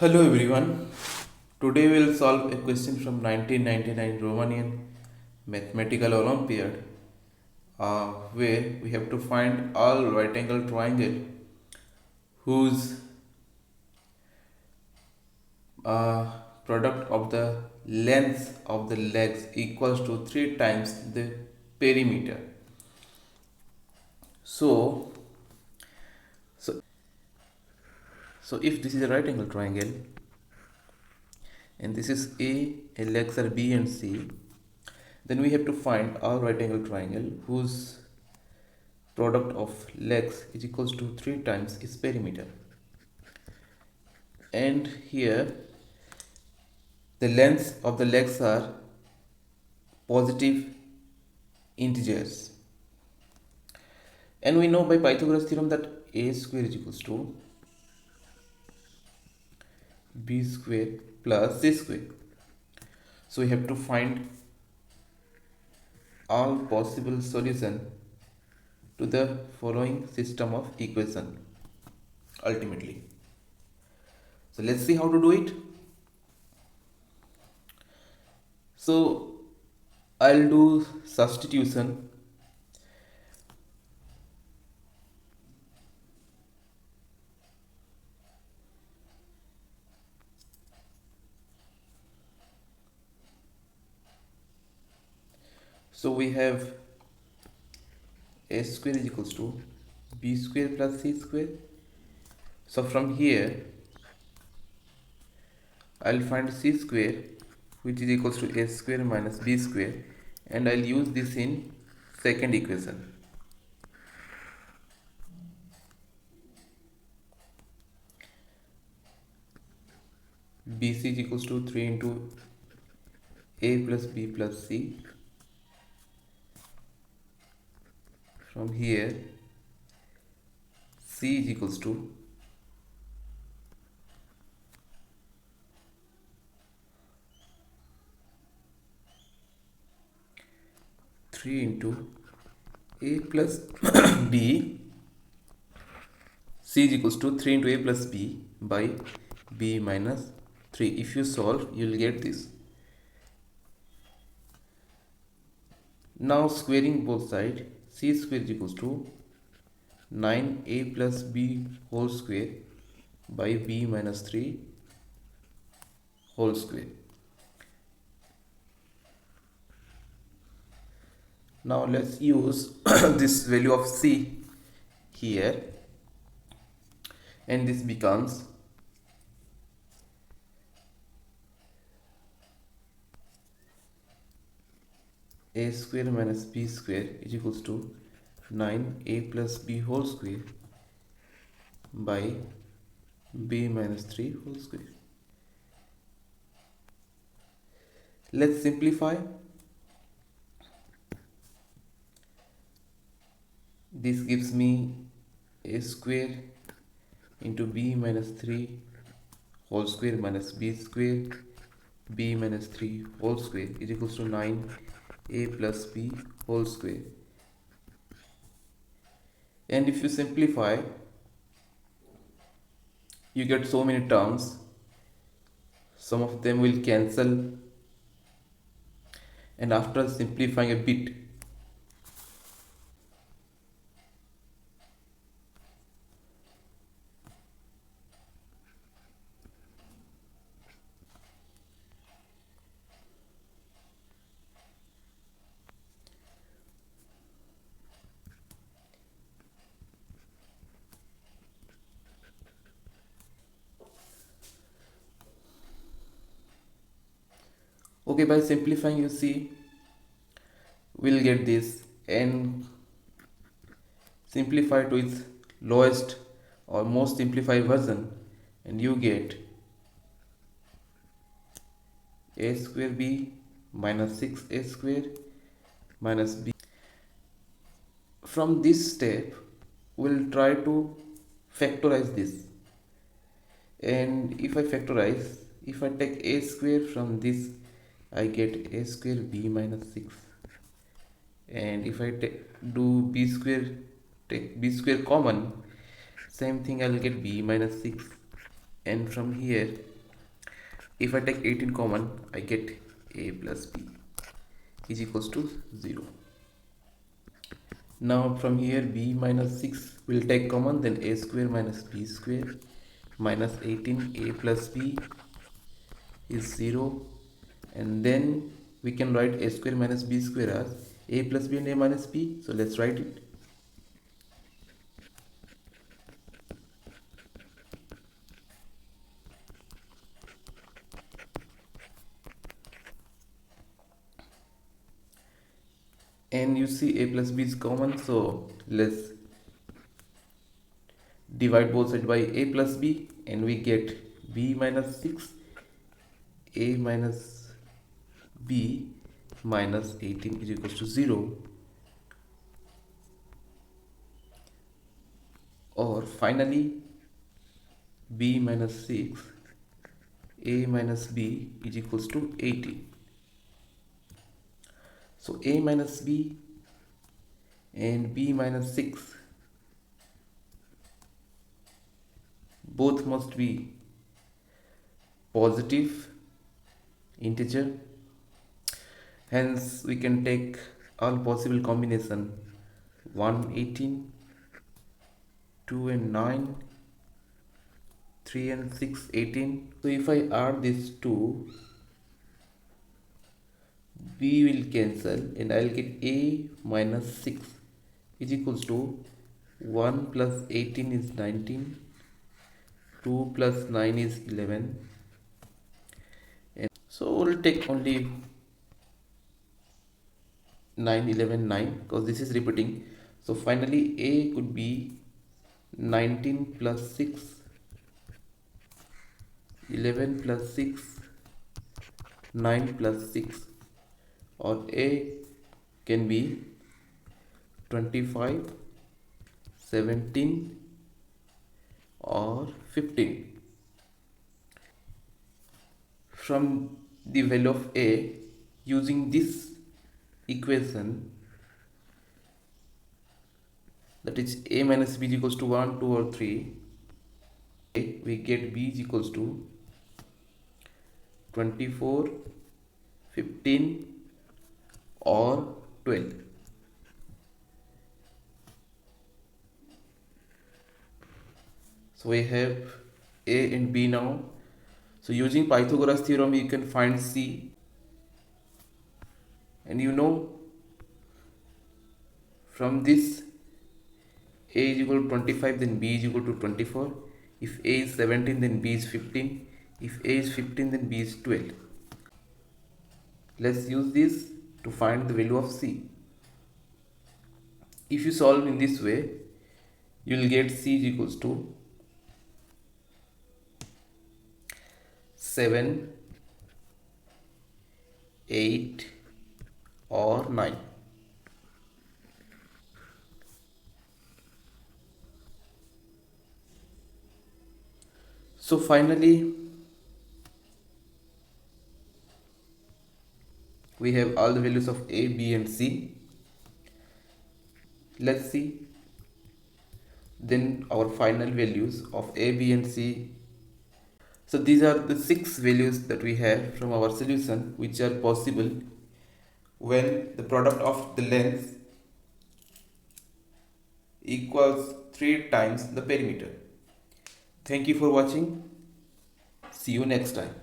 Hello everyone. Today we'll solve a question from 1999 Romanian Mathematical Olympiad where we have to find all right angle triangle whose uh, product of the length of the legs equals to 3 times the perimeter. So, so, so if this is a right angle triangle and this is A legs are B and C, then we have to find our right angle triangle whose product of legs is equals to 3 times its perimeter. And here the lengths of the legs are positive integers. And we know by Pythagoras theorem that a square is equals to b square plus c square. So we have to find all possible solution to the following system of equation ultimately. So let's see how to do it. So I'll do substitution. So we have a square is equals to b square plus c square. So from here I'll find c square, which is equals to a square minus b square, and I'll use this in second equation. bc is equals to 3 into a plus b plus c. From here c is equals to 3 into a plus b. C is equals to 3 into a plus b by b minus 3. If you solve, you will get this. Now squaring both sides, c square is equals to 9a plus b whole square by b minus 3 whole square. Now let's use this value of c here, and this becomes a square minus b square is equals to 9a plus b whole square by b minus 3 whole square. Let's simplify. This gives me a square into b minus 3 whole square minus b square b minus 3 whole square is equals to 9a plus b whole square. And if you simplify, you get so many terms. Some of them will cancel, and after simplifying a bit, okay, by simplifying, you see, we'll get this, and simplify to its lowest or most simplified version, and you get a square b minus 6a square minus b. From this step, we'll try to factorize this, and if I factorize, if I take a square from this, I get a square b minus 6, and if I do b square, take b square common, same thing, I'll get b minus 6. And from here if I take 18 common, I get a plus b is equals to 0. Now from here b minus 6 will take common, then a square minus b square minus 18 a plus b is 0, and then we can write a square minus b square as a plus b and a minus b. So let's write it. And you see a plus b is common, so let's divide both sides by a plus b, and we get b minus 6 a minus b minus 18 is equals to 0, or finally b minus 6 a minus b is equals to 18. So a minus b and b minus 6 both must be positive integer, hence we can take all possible combination 1 18, 2 and 9, 3 and 6 18. So if I add these two, b will cancel and I'll get a minus 6 is equals to 1 plus 18 is 19, 2 plus 9 is 11, and so we'll take only 9 11 9 because this is repeating. So finally a could be 19 plus 6, 11 plus 6, 9 plus 6, or a can be 25, 17 or 15. From the value of a, using this equation, that is a minus b is equals to 1, 2 or 3, we get b is equals to 24, 15 or 12. So we have a and b now. So using Pythagoras theorem you can find c, and you know from this a is equal to 25, then b is equal to 24. If a is 17, then b is 15. If a is 15, then b is 12. Let's use this to find the value of c. If you solve in this way, you will get c is equals to 7, 8 or 9. So finally we have all the values of a, b and c. Let's see then our final values of a, b and c. So these are the 6 values that we have from our solution, which are possible when the product of the lengths equals 3 times the perimeter. Thank you for watching. See you next time.